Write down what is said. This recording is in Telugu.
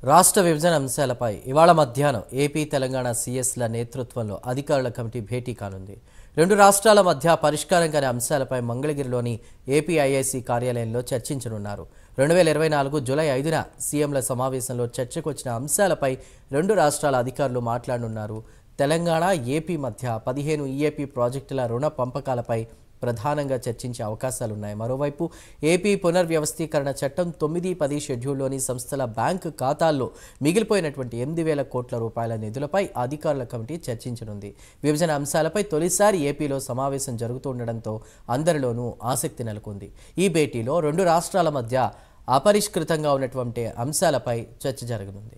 రాష్ట్ర విభజన అంశాలపై ఇవాళ మధ్యాహ్నం ఏపీ తెలంగాణ సీఎస్ల నేతృత్వంలో అధికారుల కమిటీ భేటీ కానుంది. రెండు రాష్ట్రాల మధ్య పరిష్కారం కాని అంశాలపై మంగళగిరిలోని ఏపీఐఐసీ కార్యాలయంలో చర్చించనున్నారు. 2024 జూలై 5న సీఎంల సమావేశంలో చర్చకు వచ్చిన అంశాలపై రెండు రాష్ట్రాల అధికారులు మాట్లాడనున్నారు. తెలంగాణ, ఏపీ మధ్య 15 ఈఏపీ ప్రాజెక్టుల రుణ పంపకాలపై ప్రధానంగా చర్చించే అవకాశాలున్నాయి. మరోవైపు ఏపీ పునర్వ్యవస్థీకరణ చట్టం 9-10 షెడ్యూల్లోని సంస్థల బ్యాంకు ఖాతాల్లో మిగిలిపోయినటువంటి 8,000 కోట్ల రూపాయల నిధులపై అధికారుల కమిటీ చర్చించనుంది. విభజన అంశాలపై తొలిసారి ఏపీలో సమావేశం జరుగుతుండటంతో అందరిలోనూ ఆసక్తి నెలకొంది. ఈ భేటీలో రెండు రాష్ట్రాల మధ్య అపరిష్కృతంగా ఉన్నటువంటి అంశాలపై చర్చ జరగనుంది.